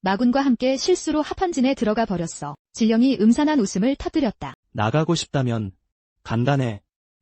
마군과 함께 실수로 합헌진에 들어가 버렸어. 진령이 음산한 웃음을 터뜨렸다. 나가고 싶다면 간단해.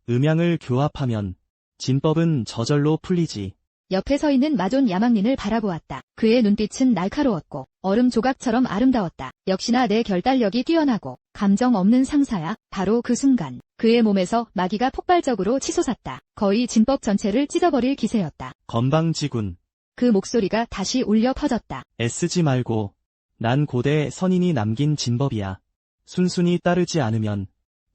음양을 교합하면 진법은 저절로 풀리지. 옆에 서 있는 마존 야망린을 바라보았다. 그의 눈빛은 날카로웠고 얼음 조각처럼 아름다웠다. 역시나 내 결단력이 뛰어나고 감정 없는 상사야. 바로 그 순간 그의 몸에서 마기가 폭발적으로 치솟았다. 거의 진법 전체를 찢어버릴 기세였다. 건방지군. 그 목소리가 다시 울려 퍼졌다. 애쓰지 말고. 난 고대 선인이 남긴 진법이야. 순순히 따르지 않으면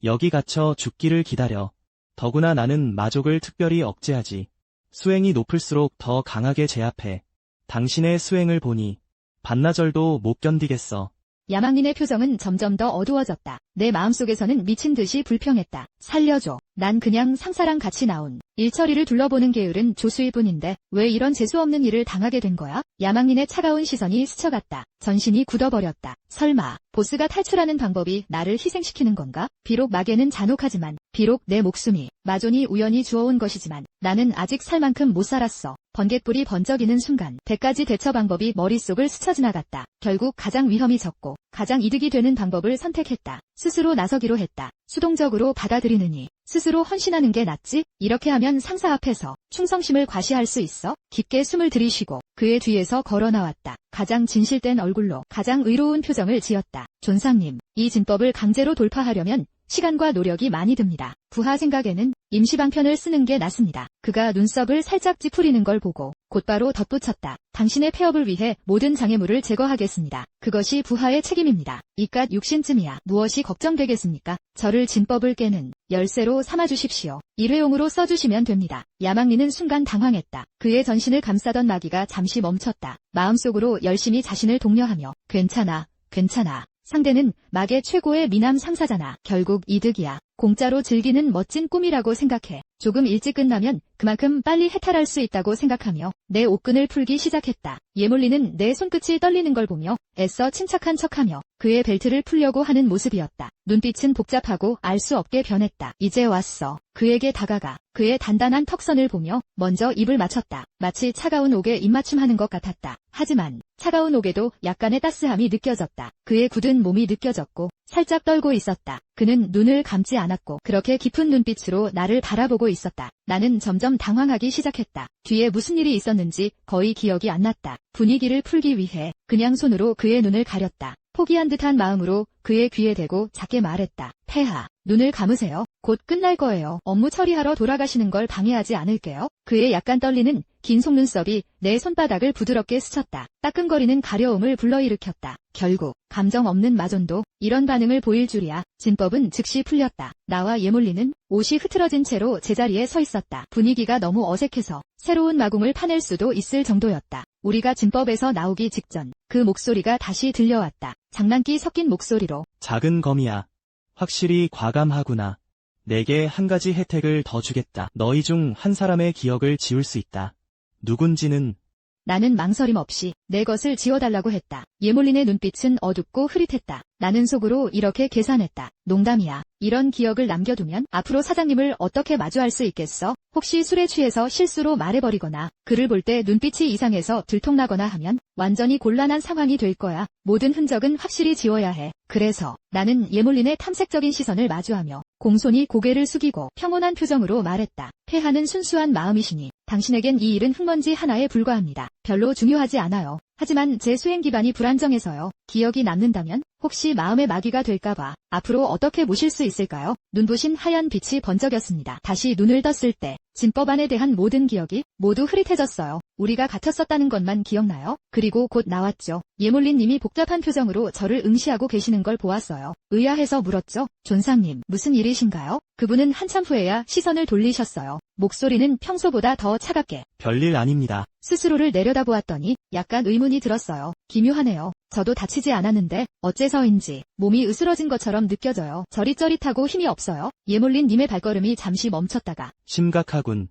여기 갇혀 죽기를 기다려. 더구나 나는 마족을 특별히 억제하지. 수행이 높을수록 더 강하게 제압해. 당신의 수행을 보니 반나절도 못 견디겠어. 야망린의 표정은 점점 더 어두워졌다. 내 마음속에서는 미친 듯이 불평했다. 살려줘. 난 그냥 상사랑 같이 나온 일처리를 둘러보는 게으른 조수일 뿐인데 왜 이런 재수없는 일을 당하게 된 거야? 야망린의 차가운 시선이 스쳐갔다. 전신이 굳어버렸다. 설마 보스가 탈출하는 방법이 나를 희생시키는 건가? 비록 마계는 잔혹하지만, 비록 내 목숨이 마존이 우연히 주워온 것이지만 나는 아직 살 만큼 못 살았어. 번갯불이 번쩍이는 순간 100가지 대처 방법이 머릿속을 스쳐 지나갔다. 결국 가장 위험이 적고 가장 이득이 되는 방법을 선택했다. 스스로 나서기로 했다. 수동적으로 받아들이느니 스스로 헌신하는 게 낫지? 이렇게 하면 상사 앞에서 충성심을 과시할 수 있어? 깊게 숨을 들이쉬고 그의 뒤에서 걸어 나왔다. 가장 진실된 얼굴로 가장 의로운 표정을 지었다. 존상님, 이 진법을 강제로 돌파하려면 시간과 노력이 많이 듭니다. 부하 생각에는 임시방편을 쓰는 게 낫습니다. 그가 눈썹을 살짝 찌푸리는 걸 보고 곧바로 덧붙였다. 당신의 폐업을 위해 모든 장애물을 제거하겠습니다. 그것이 부하의 책임입니다. 이깟 육신쯤이야 무엇이 걱정되겠습니까? 저를 진법을 깨는 열쇠로 삼아주십시오. 일회용으로 써주시면 됩니다. 야망리는 순간 당황했다. 그의 전신을 감싸던 마기가 잠시 멈췄다. 마음속으로 열심히 자신을 독려하며 괜찮아, 괜찮아. 상대는 막의 최고의 미남 상사잖아. 결국 이득이야. 공짜로 즐기는 멋진 꿈이라고 생각해. 조금 일찍 끝나면 그만큼 빨리 해탈할 수 있다고 생각하며 내 옷끈을 풀기 시작했다. 예몰리는 내 손끝이 떨리는 걸 보며 애써 침착한 척하며 그의 벨트를 풀려고 하는 모습이었다. 눈빛은 복잡하고 알 수 없게 변했다. 이제 왔어. 그에게 다가가 그의 단단한 턱선을 보며 먼저 입을 맞췄다. 마치 차가운 옥에 입맞춤하는 것 같았다. 하지만 차가운 옥에도 약간의 따스함이 느껴졌다. 그의 굳은 몸이 느껴졌고 살짝 떨고 있었다. 그는 눈을 감지 않았고 그렇게 깊은 눈빛으로 나를 바라보고 있었다. 나는 점점 당황하기 시작했다. 뒤에 무슨 일이 있었는지 거의 기억이 안 났다. 분위기를 풀기 위해 그냥 손으로 그의 눈을 가렸다. 포기한 듯한 마음으로 그의 귀에 대고 작게 말했다. 폐하, 눈을 감으세요. 곧 끝날 거예요. 업무 처리하러 돌아가시는 걸 방해하지 않을게요. 그의 약간 떨리는 긴 속눈썹이 내 손바닥을 부드럽게 스쳤다. 따끔거리는 가려움을 불러일으켰다. 결국 감정 없는 마존도 이런 반응을 보일 줄이야. 진법은 즉시 풀렸다. 나와 예몰리는 옷이 흐트러진 채로 제자리에 서 있었다. 분위기가 너무 어색해서 새로운 마궁을 파낼 수도 있을 정도였다. 우리가 진법에서 나오기 직전 그 목소리가 다시 들려왔다. 장난기 섞인 목소리로 작은 검이야. 확실히 과감하구나. 내게 한 가지 혜택을 더 주겠다. 너희 중 한 사람의 기억을 지울 수 있다. 누군지는 나는 망설임 없이 내 것을 지워달라고 했다. 예몰린의 눈빛은 어둡고 흐릿했다. 나는 속으로 이렇게 계산했다. 농담이야. 이런 기억을 남겨두면 앞으로 사장님을 어떻게 마주할 수 있겠어? 혹시 술에 취해서 실수로 말해버리거나 그를 볼 때 눈빛이 이상해서 들통나거나 하면 완전히 곤란한 상황이 될 거야. 모든 흔적은 확실히 지워야 해. 그래서 나는 예몰린의 탐색적인 시선을 마주하며 공손히 고개를 숙이고 평온한 표정으로 말했다. 폐하는 순수한 마음이시니 당신에겐 이 일은 흙먼지 하나에 불과합니다. 별로 중요하지 않아요. 하지만 제 수행 기반이 불안정해서요. 기억이 남는다면 혹시 마음의 마귀가 될까봐 앞으로 어떻게 모실 수 있을까요? 눈부신 하얀 빛이 번쩍였습니다. 다시 눈을 떴을 때 진법안에 대한 모든 기억이 모두 흐릿해졌어요. 우리가 같았었다는 것만 기억나요? 그리고 곧 나왔죠. 예몰린 님이 복잡한 표정으로 저를 응시하고 계시는 걸 보았어요. 의아해서 물었죠. 존상님, 무슨 일이신가요? 그분은 한참 후에야 시선을 돌리셨어요. 목소리는 평소보다 더 차갑게. 별일 아닙니다. 스스로를 내려다보았더니 약간 의문이 들었어요. 기묘하네요. 저도 다치지 않았는데 어째서인지 몸이 으스러진 것처럼 느껴져요. 저릿저릿하고 힘이 없어요. 예몰린 님의 발걸음이 잠시 멈췄다가 심각하군.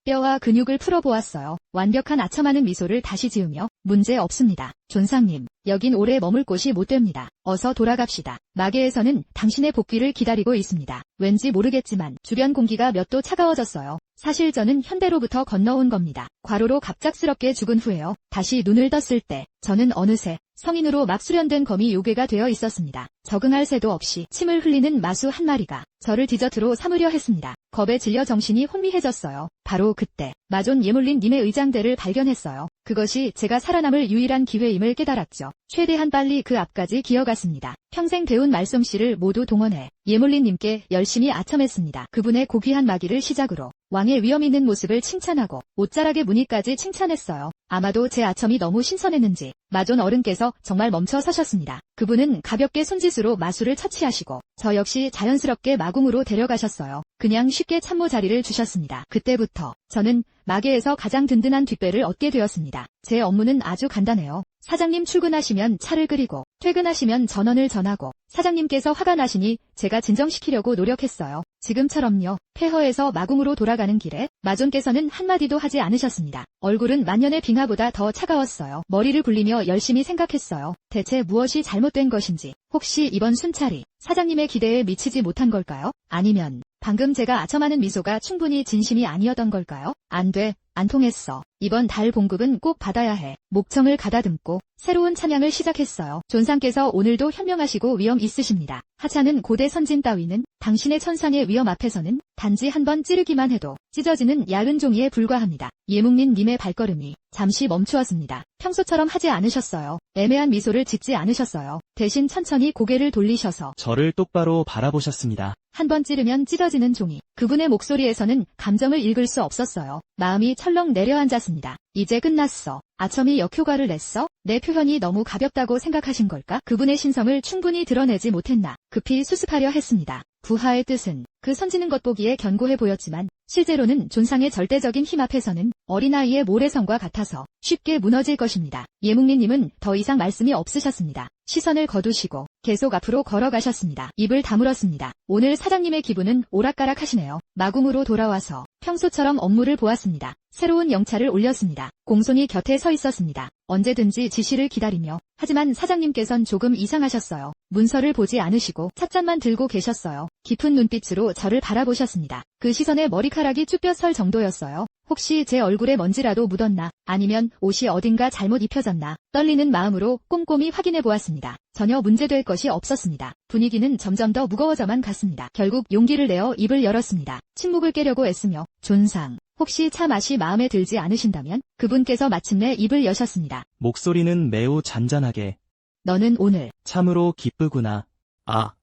뼈와 근육을 풀어보았어요. 완벽한 아첨하는 미소를 다시 지으며 문제 없습니다. 존상님, 여긴 오래 머물 곳이 못 됩니다. 어서 돌아갑시다. 마계에서는 당신의 복귀를 기다리고 있습니다. 왠지 모르겠지만 주변 공기가 몇 도 차가워졌어요. 사실 저는 현대로부터 건너온 겁니다. 과로로 갑작스럽게 죽은 후에요. 다시 눈을 떴을 때 저는 어느새 성인으로 막 수련된 검이 요괴가 되어 있었습니다. 적응할 새도 없이 침을 흘리는 마수 한 마리가 저를 디저트로 삼으려 했습니다. 겁에 질려 정신이 혼미해졌어요. 바로 그때 마존 예몰린 님의 의장대를 발견했어요. 그것이 제가 살아남을 유일한 기회임을 깨달았죠. 최대한 빨리 그 앞까지 기어갔습니다. 평생 배운 말솜씨를 모두 동원해 예몰린 님께 열심히 아첨했습니다. 그분의 고귀한 마기를 시작으로 왕의 위험 있는 모습을 칭찬하고 옷자락의 무늬까지 칭찬했어요. 아마도 제 아첨이 너무 신선했는지 마존 어른께서 정말 멈춰 서셨습니다. 그분은 가볍게 손짓으로 마술을 처치하시고 저 역시 자연스럽게 마궁으로 데려가셨어요. 그냥 쉽게 참모 자리를 주셨습니다. 그때부터 저는 마계에서 가장 든든한 뒷배를 얻게 되었습니다. 제 업무는 아주 간단해요. 사장님 출근하시면 차를 끓이고 퇴근하시면 전원을 전하고 사장님께서 화가 나시니 제가 진정시키려고 노력했어요. 지금처럼요. 폐허에서 마궁으로 돌아가는 길에 마존께서는 한마디도 하지 않으셨습니다. 얼굴은 만년의 빙하보다 더 차가웠어요. 머리를 굴리며 열심히 생각했어요. 대체 무엇이 잘못된 것인지, 혹시 이번 순찰이 사장님의 기대에 미치지 못한 걸까요? 아니면 방금 제가 아첨하는 미소가 충분히 진심이 아니었던 걸까요? 안 돼, 안 통했어. 이번 달 봉급은 꼭 받아야 해. 목청을 가다듬고 새로운 찬양을 시작했어요. 존상께서 오늘도 현명하시고 위엄 있으십니다. 하찮은 고대 선진 따위는 당신의 천상의 위엄 앞에서는 단지 한 번 찌르기만 해도 찢어지는 얇은 종이에 불과합니다. 예묵린 님의 발걸음이 잠시 멈추었습니다. 평소처럼 하지 않으셨어요. 애매한 미소를 짓지 않으셨어요. 대신 천천히 고개를 돌리셔서 저를 똑바로 바라보셨습니다. 한 번 찌르면 찢어지는 종이. 그분의 목소리에서는 감정을 읽을 수 없었어요. 마음이 철렁 내려앉았습니다. 이제 끝났어. 아첨이 역효과를 냈어? 내 표현이 너무 가볍다고 생각하신 걸까? 그분의 신성을 충분히 드러내지 못했나? 급히 수습하려 했습니다. 부하의 뜻은 그 선지는 것 보기에 견고해 보였지만 실제로는 존상의 절대적인 힘 앞에서는 어린아이의 모래성과 같아서 쉽게 무너질 것입니다. 예묵린님은 더 이상 말씀이 없으셨습니다. 시선을 거두시고 계속 앞으로 걸어가셨습니다. 입을 다물었습니다. 오늘 사장님의 기분은 오락가락하시네요. 마궁으로 돌아와서 평소처럼 업무를 보았습니다. 새로운 영차를 올렸습니다. 공손히 곁에 서 있었습니다. 언제든지 지시를 기다리며. 하지만 사장님께선 조금 이상하셨어요. 문서를 보지 않으시고 찻잔만 들고 계셨어요. 깊은 눈빛으로 저를 바라보셨습니다. 그 시선에 머리카락이 쭈뼛 설 정도였어요. 혹시 제 얼굴에 먼지라도 묻었나? 아니면 옷이 어딘가 잘못 입혀졌나? 떨리는 마음으로 꼼꼼히 확인해 보았습니다. 전혀 문제될 것이 없었습니다. 분위기는 점점 더 무거워져만 갔습니다. 결국 용기를 내어 입을 열었습니다. 침묵을 깨려고 애쓰며 존상, 혹시 차 맛이 마음에 들지 않으신다면? 그분께서 마침내 입을 여셨습니다. 목소리는 매우 잔잔하게. 너는 오늘 참으로 기쁘구나. 아,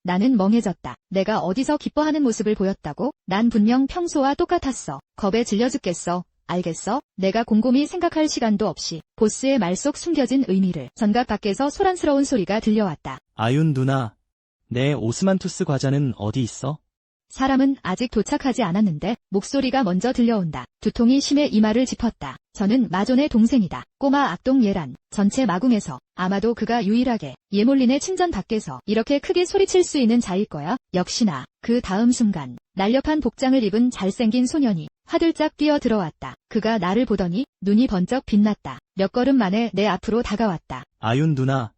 나는 멍해졌다. 내가 어디서 기뻐하는 모습을 보였다고? 난 분명 평소와 똑같았어. 겁에 질려 죽겠어. 알겠어? 내가 곰곰이 생각할 시간도 없이 보스의 말 속 숨겨진 의미를. 전각 밖에서 소란스러운 소리가 들려왔다. 아윤 누나. 내 오스만투스 과자는 어디 있어? 사람은 아직 도착하지 않았는데 목소리가 먼저 들려온다. 두통이 심해 이마를 짚었다. 저는 마존의 동생이다. 꼬마 악동 예란. 전체 마궁에서 아마도 그가 유일하게 예몰린의 친전 밖에서 이렇게 크게 소리칠 수 있는 자일 거야. 역시나 그 다음 순간 날렵한 복장을 입은 잘생긴 소년이 화들짝 뛰어 들어왔다. 그가 나를 보더니 눈이 번쩍 빛났다. 몇 걸음 만에 내 앞으로 다가왔다. 아윤 누나.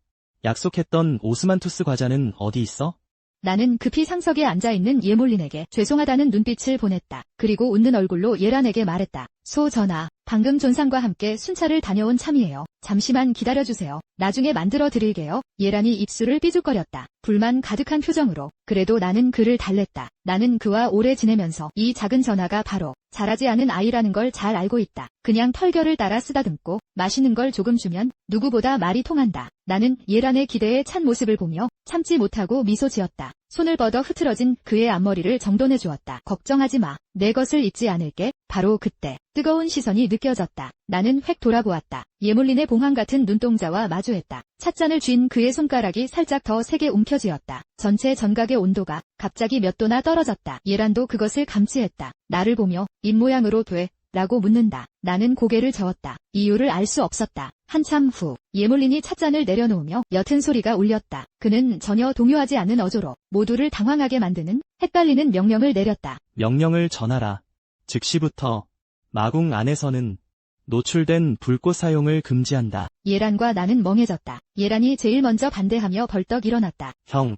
약속했던 오스만투스 과자는 어디 있어? 나는 급히 상석에 앉아있는 예몰린에게 죄송하다는 눈빛을 보냈다. 그리고 웃는 얼굴로 예란에게 말했다. 소 전하, 방금 존상과 함께 순찰을 다녀온 참이에요. 잠시만 기다려주세요. 나중에 만들어 드릴게요. 예란이 입술을 삐죽거렸다. 불만 가득한 표정으로. 그래도 나는 그를 달랬다. 나는 그와 오래 지내면서 이 작은 전하가 바로 잘하지 않은 아이라는 걸 잘 알고 있다. 그냥 털결을 따라 쓰다듬고 맛있는 걸 조금 주면 누구보다 말이 통한다. 나는 예란의 기대에 찬 모습을 보며 참지 못하고 미소 지었다. 손을 뻗어 흐트러진 그의 앞머리를 정돈해 주었다. 걱정하지 마. 내 것을 잊지 않을게. 바로 그때 뜨거운 시선이 느껴졌다. 나는 획 돌아보았다. 예몰린의 봉황 같은 눈동자와 마주했다. 찻잔을 쥔 그의 손가락이 살짝 더 세게 움켜쥐었다. 전체 전각의 온도가 갑자기 몇 도나 떨어졌다. 예란도 그것을 감지했다. 나를 보며 입모양으로 돼? 라고 묻는다. 나는 고개를 저었다. 이유를 알 수 없었다. 한참 후 예몰린이 찻잔을 내려놓으며 옅은 소리가 울렸다. 그는 전혀 동요하지 않는 어조로 모두를 당황하게 만드는 헷갈리는 명령을 내렸다. 명령을 전하라. 즉시부터 마궁 안에서는 노출된 불꽃 사용을 금지한다. 예란과 나는 멍해졌다. 예란이 제일 먼저 반대하며 벌떡 일어났다. 형,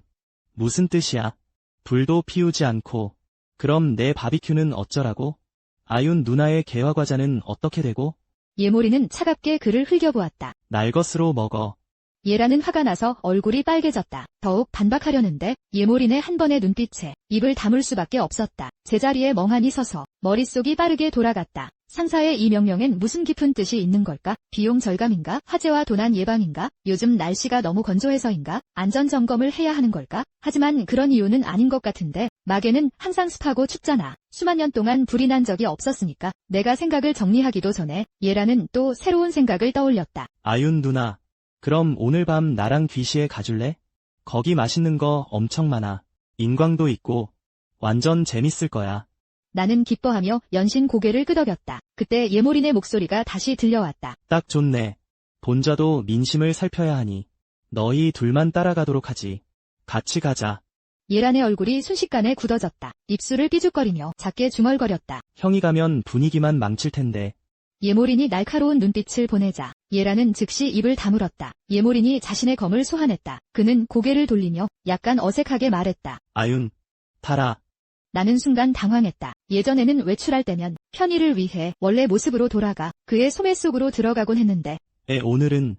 무슨 뜻이야? 불도 피우지 않고. 그럼 내 바비큐는 어쩌라고? 아윤 누나의 개화 과자는 어떻게 되고? 예몰린은 차갑게 그를 흘겨보았다. 날 것으로 먹어. 예라는 화가 나서 얼굴이 빨개졌다. 더욱 반박하려는데 예몰인의 한 번의 눈빛에 입을 다물 수밖에 없었다. 제자리에 멍하니 서서 머릿속이 빠르게 돌아갔다. 상사의 이 명령엔 무슨 깊은 뜻이 있는 걸까? 비용 절감인가? 화재와 도난 예방인가? 요즘 날씨가 너무 건조해서인가? 안전점검을 해야 하는 걸까? 하지만 그런 이유는 아닌 것 같은데 마계는 항상 습하고 춥잖아. 수만 년 동안 불이 난 적이 없었으니까. 내가 생각을 정리하기도 전에 예라는 또 새로운 생각을 떠올렸다. 아윤 누나, 그럼 오늘 밤 나랑 귀시에 가줄래? 거기 맛있는 거 엄청 많아. 인광도 있고 완전 재밌을 거야. 나는 기뻐하며 연신 고개를 끄덕였다. 그때 예몰인의 목소리가 다시 들려왔다. 딱 좋네. 본자도 민심을 살펴야 하니 너희 둘만 따라가도록 하지. 같이 가자. 예란의 얼굴이 순식간에 굳어졌다. 입술을 삐죽거리며 작게 중얼거렸다. 형이 가면 분위기만 망칠 텐데. 예몰인이 날카로운 눈빛을 보내자 예란은 즉시 입을 다물었다. 예몰인이 자신의 검을 소환했다. 그는 고개를 돌리며 약간 어색하게 말했다. 아윤, 타라. 나는 순간 당황했다. 예전에는 외출할 때면 편의를 위해 원래 모습으로 돌아가 그의 소매 속으로 들어가곤 했는데 오늘은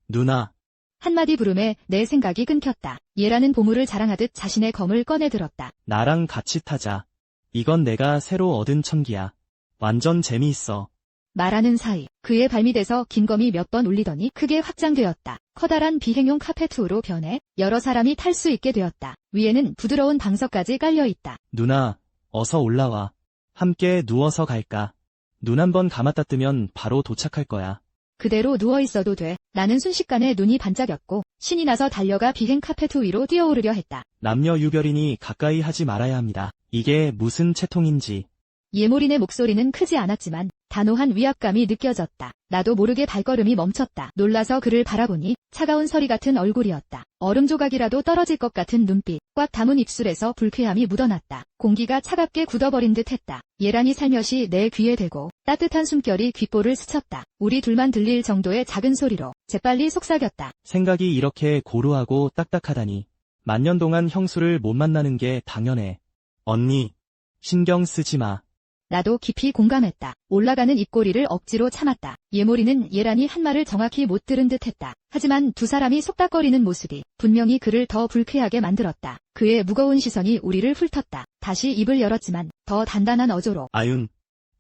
누나. 한마디 부름에 내 생각이 끊겼다. 예라는 보물을 자랑하듯 자신의 검을 꺼내들었다. 나랑 같이 타자. 이건 내가 새로 얻은 첨기야. 완전 재미있어. 말하는 사이 그의 발밑에서 긴 검이 몇 번 울리더니 크게 확장되었다. 커다란 비행용 카페트로 변해 여러 사람이 탈 수 있게 되었다. 위에는 부드러운 방석까지 깔려있다. 누나, 어서 올라와. 함께 누워서 갈까? 눈 한번 감았다 뜨면 바로 도착할 거야. 그대로 누워있어도 돼. 나는 순식간에 눈이 반짝였고 신이 나서 달려가 비행 카페트 위로 뛰어오르려 했다. 남녀 유별이니 가까이 하지 말아야 합니다. 이게 무슨 채통인지. 예몰인의 목소리는 크지 않았지만 단호한 위압감이 느껴졌다. 나도 모르게 발걸음이 멈췄다. 놀라서 그를 바라보니 차가운 서리 같은 얼굴이었다. 얼음 조각이라도 떨어질 것 같은 눈빛, 꽉 담은 입술에서 불쾌함이 묻어났다. 공기가 차갑게 굳어버린 듯 했다. 예란이 살며시 내 귀에 대고 따뜻한 숨결이 귓볼을 스쳤다. 우리 둘만 들릴 정도의 작은 소리로 재빨리 속삭였다. 생각이 이렇게 고루하고 딱딱하다니. 만년 동안 형수를 못 만나는 게 당연해. 언니, 신경 쓰지 마. 나도 깊이 공감했다. 올라가는 입꼬리를 억지로 참았다. 예몰이는 예란이 한 말을 정확히 못 들은 듯 했다. 하지만 두 사람이 속닥거리는 모습이 분명히 그를 더 불쾌하게 만들었다. 그의 무거운 시선이 우리를 훑었다. 다시 입을 열었지만 더 단단한 어조로. 아윤,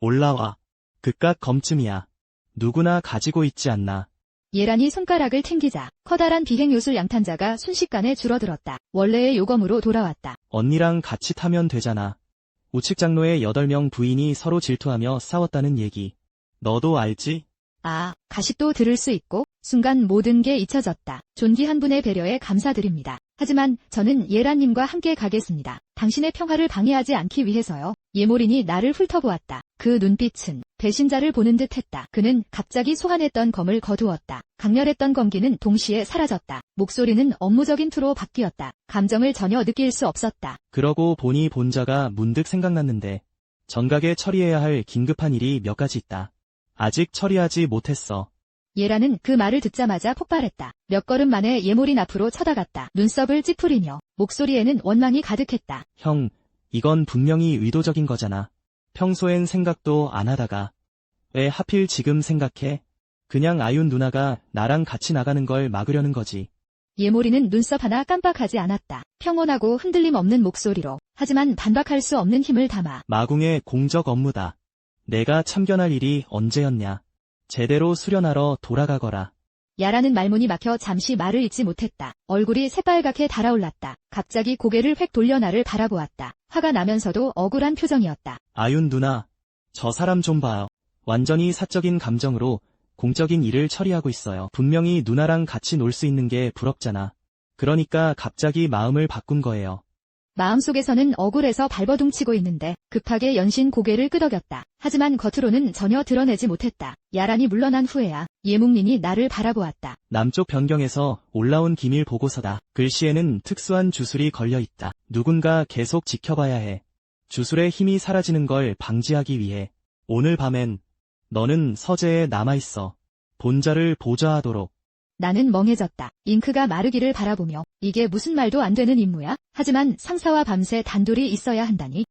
올라와. 그깟 검쯤이야. 누구나 가지고 있지 않나. 예란이 손가락을 튕기자 커다란 비행요술 양탄자가 순식간에 줄어들었다. 원래의 요검으로 돌아왔다. 언니랑 같이 타면 되잖아. 우측 장로의 8명 부인이 서로 질투하며 싸웠다는 얘기. 너도 알지? 아, 다시 또 들을 수 있고 순간 모든 게 잊혀졌다. 존귀한 분의 배려에 감사드립니다. 하지만 저는 예란님과 함께 가겠습니다. 당신의 평화를 방해하지 않기 위해서요. 예몰인이 나를 훑어보았다. 그 눈빛은 배신자를 보는 듯했다. 그는 갑자기 소환했던 검을 거두었다. 강렬했던 검기는 동시에 사라졌다. 목소리는 업무적인 투로 바뀌었다. 감정을 전혀 느낄 수 없었다. 그러고 보니 본자가 문득 생각났는데 전각에 처리해야 할 긴급한 일이 몇 가지 있다. 아직 처리하지 못했어. 예란은 그 말을 듣자마자 폭발했다. 몇 걸음 만에 예몰인 앞으로 쳐다갔다. 눈썹을 찌푸리며 목소리에는 원망이 가득했다. 형, 이건 분명히 의도적인 거잖아. 평소엔 생각도 안 하다가. 왜 하필 지금 생각해? 그냥 아윤 누나가 나랑 같이 나가는 걸 막으려는 거지. 예몰이는 눈썹 하나 깜빡하지 않았다. 평온하고 흔들림 없는 목소리로 하지만 반박할 수 없는 힘을 담아. 마궁의 공적 업무다. 내가 참견할 일이 언제였냐. 제대로 수련하러 돌아가거라. 야라는 말문이 막혀 잠시 말을 잇지 못했다. 얼굴이 새빨갛게 달아올랐다. 갑자기 고개를 획 돌려 나를 바라보았다. 화가 나면서도 억울한 표정이었다. 아윤 누나, 저 사람 좀 봐요. 완전히 사적인 감정으로 공적인 일을 처리하고 있어요. 분명히 누나랑 같이 놀 수 있는 게 부럽잖아. 그러니까 갑자기 마음을 바꾼 거예요. 마음속에서는 억울해서 발버둥치고 있는데 급하게 연신 고개를 끄덕였다. 하지만 겉으로는 전혀 드러내지 못했다. 야란이 물러난 후에야 예묵린이 나를 바라보았다. 남쪽 변경에서 올라온 기밀 보고서다. 글씨에는 특수한 주술이 걸려 있다. 누군가 계속 지켜봐야 해. 주술의 힘이 사라지는 걸 방지하기 위해. 오늘 밤엔 너는 서재에 남아있어. 본자를 보좌하도록. 나는 멍해졌다. 잉크가 마르기를 바라보며 이게 무슨 말도 안 되는 임무야? 하지만 상사와 밤새 단둘이 있어야 한다니.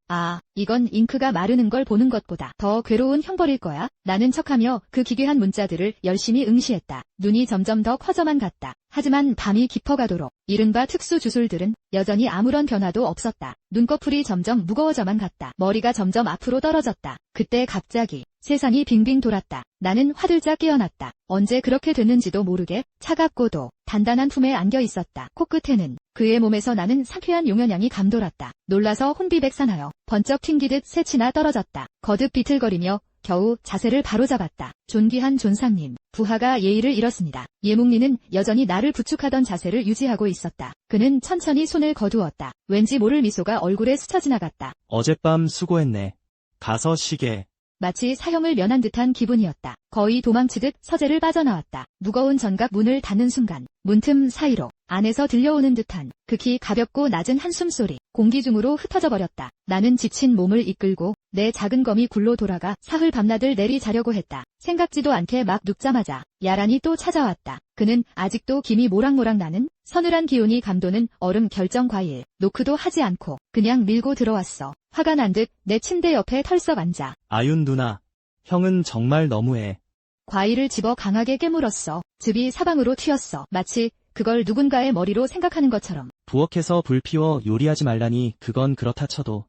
이건 잉크가 마르는 걸 보는 것보다 더 괴로운 형벌일 거야. 나는 척하며 그 기괴한 문자들을 열심히 응시했다. 눈이 점점 더 커져만 갔다. 하지만 밤이 깊어가도록 이른바 특수 주술들은 여전히 아무런 변화도 없었다. 눈꺼풀이 점점 무거워져만 갔다. 머리가 점점 앞으로 떨어졌다. 그때 갑자기 세상이 빙빙 돌았다. 나는 화들짝 깨어났다. 언제 그렇게 됐는지도 모르게 차갑고도 단단한 품에 안겨 있었다. 코끝에는 그의 몸에서 나는 상쾌한 용연향이 감돌았다. 놀라서 혼비백산하여 번쩍 튕기듯 새치나 떨어졌다. 거듭 비틀거리며 겨우 자세를 바로잡았다. 존귀한 존상님, 부하가 예의를 잃었습니다. 예묵리는 여전히 나를 부축하던 자세를 유지하고 있었다. 그는 천천히 손을 거두었다. 왠지 모를 미소가 얼굴에 스쳐 지나갔다. 어젯밤 수고했네. 가서 쉬게. 마치 사형을 면한 듯한 기분이었다. 거의 도망치듯 서재를 빠져나왔다. 무거운 전각 문을 닫는 순간 문틈 사이로 안에서 들려오는 듯한 극히 가볍고 낮은 한숨소리, 공기 중으로 흩어져 버렸다. 나는 지친 몸을 이끌고 내 작은 검이 굴로 돌아가 사흘 밤낮을 내리 자려고 했다. 생각지도 않게 막 눕자마자 야란이 또 찾아왔다. 그는 아직도 김이 모락모락 나는 서늘한 기운이 감도는 얼음 결정 과일, 노크도 하지 않고 그냥 밀고 들어왔어. 화가 난 듯 내 침대 옆에 털썩 앉아. 아윤 누나, 형은 정말 너무해. 과일을 집어 강하게 깨물었어. 즙이 사방으로 튀었어. 마치 그걸 누군가의 머리로 생각하는 것처럼. 부엌에서 불 피워 요리하지 말라니 그건 그렇다 쳐도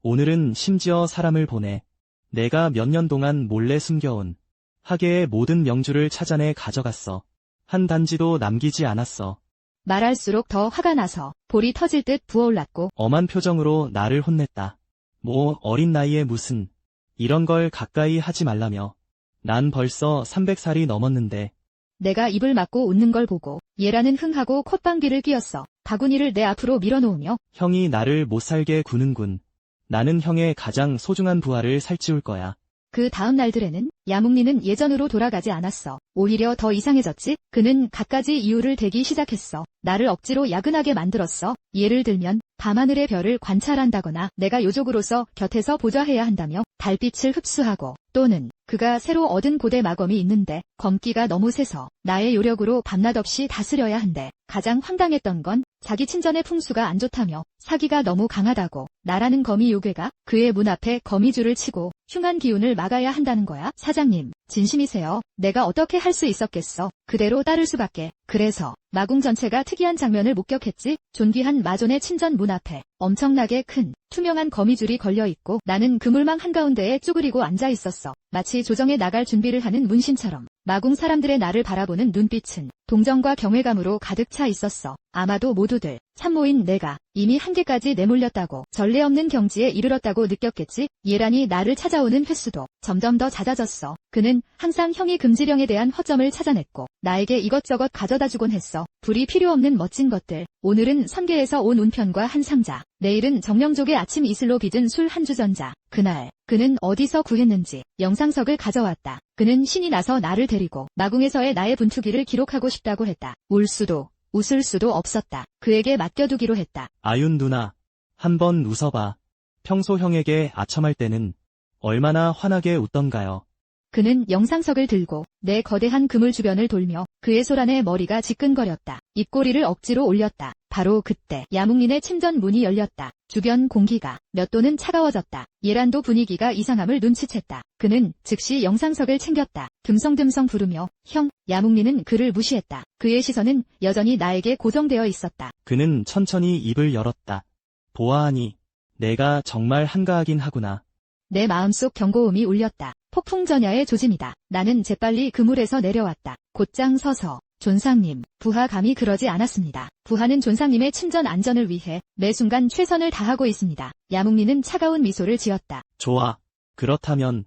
오늘은 심지어 사람을 보내. 내가 몇 년 동안 몰래 숨겨온 하계의 모든 명주를 찾아내 가져갔어. 한 단지도 남기지 않았어. 말할수록 더 화가 나서 볼이 터질 듯 부어올랐고 엄한 표정으로 나를 혼냈다. 뭐 어린 나이에 무슨 이런 걸 가까이 하지 말라며. 난 벌써 300살이 넘었는데. 내가 입을 막고 웃는 걸 보고 얘라는 흥하고 콧방귀를 뀌었어. 바구니를 내 앞으로 밀어놓으며 형이 나를 못살게 구는군. 나는 형의 가장 소중한 부하를 살찌울 거야. 그 다음 날들에는 야묵리는 예전으로 돌아가지 않았어. 오히려 더 이상해졌지. 그는 갖가지 이유를 대기 시작했어. 나를 억지로 야근하게 만들었어. 예를 들면 밤하늘의 별을 관찰한다거나 내가 요족으로서 곁에서 보좌해야 한다며 달빛을 흡수하고 또는 그가 새로 얻은 고대 마검이 있는데 검기가 너무 세서 나의 요력으로 밤낮 없이 다스려야 한대. 가장 황당했던 건 자기 친전의 풍수가 안 좋다며 사기가 너무 강하다고 나라는 거미 요괴가 그의 문 앞에 거미줄을 치고 흉한 기운을 막아야 한다는 거야. 사장님, 진심이세요? 내가 어떻게 할 수 있었겠어. 그대로 따를 수밖에. 그래서 마궁 전체가 특이한 장면을 목격했지. 존귀한 마존의 친전 문 앞에 엄청나게 큰 투명한 거미줄이 걸려있고 나는 그물망 한가운데에 쭈그리고 앉아있었어. 마치 조정에 나갈 준비를 하는 문신처럼. 마궁 사람들의 나를 바라보는 눈빛은 동정과 경외감으로 가득 차 있었어. 아마도 모두들 참모인 내가 이미 한계까지 내몰렸다고 전례 없는 경지에 이르렀다고 느꼈겠지. 예란이 나를 찾아오는 횟수도 점점 더 잦아졌어. 그는 항상 형이 금지령에 대한 허점을 찾아냈고 나에게 이것저것 가져다주곤 했어. 불이 필요 없는 멋진 것들. 오늘은 선계에서 온 운편과 한 상자. 내일은 정령족의 아침 이슬로 빚은 술 한 주전자. 그날 그는 어디서 구했는지 영상석을 가져왔다. 그는 신이 나서 나를 데리고 마궁에서의 나의 분투기를 기록하고 싶다고 했다. 울 수도 웃을 수도 없었다. 그에게 맡겨두기로 했다. 아윤 누나, 한번 웃어봐. 평소 형에게 아첨할 때는 얼마나 환하게 웃던가요. 그는 영상석을 들고 내 거대한 그물 주변을 돌며 그의 소란에 머리가 지끈거렸다. 입꼬리를 억지로 올렸다. 바로 그때 야묵린의 침전 문이 열렸다. 주변 공기가 몇 도는 차가워졌다. 예란도 분위기가 이상함을 눈치챘다. 그는 즉시 영상석을 챙겼다. 듬성듬성 부르며 형, 야묵린은 그를 무시했다. 그의 시선은 여전히 나에게 고정되어 있었다. 그는 천천히 입을 열었다. 보아하니 내가 정말 한가하긴 하구나. 내 마음속 경고음이 울렸다. 폭풍전야의 조짐이다. 나는 재빨리 그물에서 내려왔다. 곧장 서서 존상님, 부하 감히 그러지 않았습니다. 부하는 존상님의 친전 안전을 위해 매 순간 최선을 다하고 있습니다. 야묵리는 차가운 미소를 지었다. 좋아. 그렇다면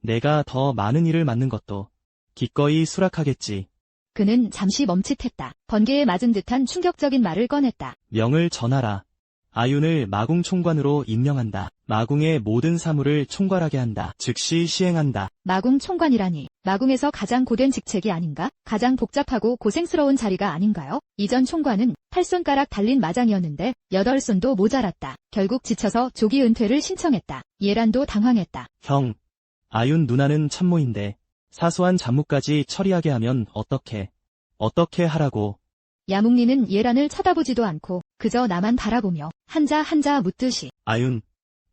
내가 더 많은 일을 맡는 것도 기꺼이 수락하겠지. 그는 잠시 멈칫했다. 번개에 맞은 듯한 충격적인 말을 꺼냈다. 명을 전하라. 아윤을 마궁 총관으로 임명한다. 마궁의 모든 사물을 총괄하게 한다. 즉시 시행한다. 마궁 총관이라니, 마궁에서 가장 고된 직책이 아닌가? 가장 복잡하고 고생스러운 자리가 아닌가요? 이전 총관은 8손가락 달린 마장이었는데 8손도 모자랐다. 결국 지쳐서 조기 은퇴를 신청했다. 예란도 당황했다. 형, 아윤 누나는 참모인데 사소한 잡무까지 처리하게 하면 어떻게 하라고. 야묵리는 예란을 쳐다보지도 않고 그저 나만 바라보며 한자 한자 묻듯이 아윤,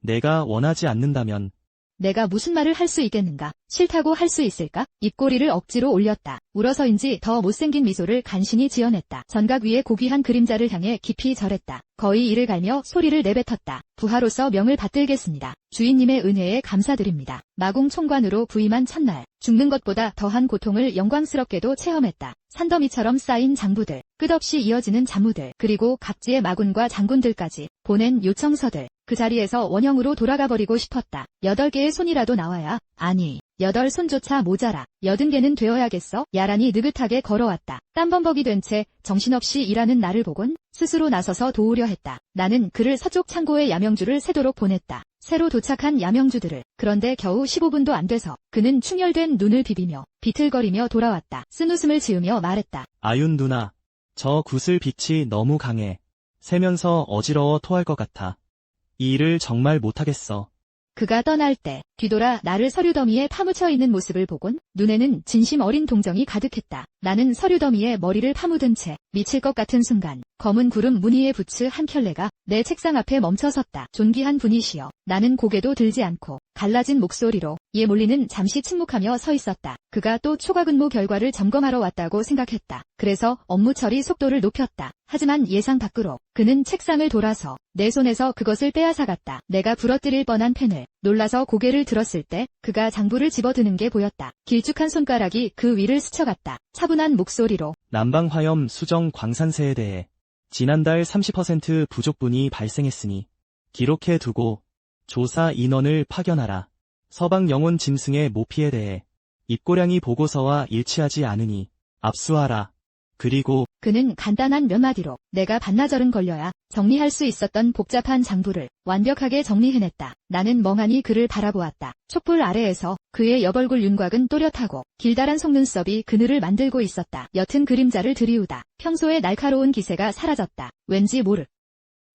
내가 원하지 않는다면 내가 무슨 말을 할 수 있겠는가? 싫다고 할 수 있을까? 입꼬리를 억지로 올렸다. 울어서인지 더 못생긴 미소를 간신히 지어냈다. 전각 위에 고귀한 그림자를 향해 깊이 절했다. 거의 이를 갈며 소리를 내뱉었다. 부하로서 명을 받들겠습니다. 주인님의 은혜에 감사드립니다. 마궁 총관으로 부임한 첫날, 죽는 것보다 더한 고통을 영광스럽게도 체험했다. 산더미처럼 쌓인 장부들, 끝없이 이어지는 잡무들, 그리고 각지의 마군과 장군들까지 보낸 요청서들, 그 자리에서 원형으로 돌아가 버리고 싶었다. 8개의 손이라도 나와야, 아니, 8손조차 모자라. 80개는 되어야겠어? 야란이 느긋하게 걸어왔다. 땀범벅이 된 채 정신없이 일하는 나를 보곤 스스로 나서서 도우려 했다. 나는 그를 서쪽 창고에 야명주를 세도록 보냈다. 새로 도착한 야명주들을. 그런데 겨우 15분도 안 돼서 그는 충혈된 눈을 비비며 비틀거리며 돌아왔다. 쓴웃음을 지으며 말했다. 아윤 누나, 저 구슬 빛이 너무 강해. 세면서 어지러워 토할 것 같아. 이 일을 정말 못하겠어. 그가 떠날 때 뒤돌아 나를 서류더미에 파묻혀 있는 모습을 보곤 눈에는 진심 어린 동정이 가득했다. 나는 서류더미에 머리를 파묻은 채 미칠 것 같은 순간 검은 구름 무늬의 부츠 한 켤레가 내 책상 앞에 멈춰섰다. 존귀한 분이시여. 나는 고개도 들지 않고 갈라진 목소리로 예몰리는 잠시 침묵하며 서 있었다. 그가 또 초과 근무 결과를 점검하러 왔다고 생각했다. 그래서 업무 처리 속도를 높였다. 하지만 예상 밖으로 그는 책상을 돌아서 내 손에서 그것을 빼앗아갔다. 내가 부러뜨릴 뻔한 펜을 놀라서 고개를 들었을 때 그가 장부를 집어드는 게 보였다. 길쭉한 손가락이 그 위를 스쳐갔다. 차분한 목소리로 난방화염 수정 광산세에 대해 지난달 30% 부족분이 발생했으니 기록해 두고 조사 인원을 파견하라. 서방 영혼 짐승의 모피에 대해 입고량이 보고서와 일치하지 않으니 압수하라. 그리고 그는 간단한 몇 마디로 내가 반나절은 걸려야 정리할 수 있었던 복잡한 장부를 완벽하게 정리해냈다. 나는 멍하니 그를 바라보았다. 촛불 아래에서 그의 여벌굴 윤곽은 또렷하고 길다란 속눈썹이 그늘을 만들고 있었다. 옅은 그림자를 들이우다 평소의 날카로운 기세가 사라졌다. 왠지 모를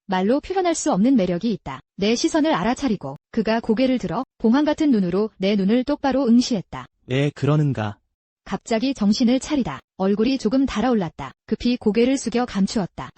말로 표현할 수 없는 매력이 있다. 내 시선을 알아차리고 그가 고개를 들어 봉황 같은 눈으로 내 눈을 똑바로 응시했다. 왜 그러는가? 갑자기 정신을 차리다. 얼굴이 조금 달아올랐다. 급히 고개를 숙여 감추었다.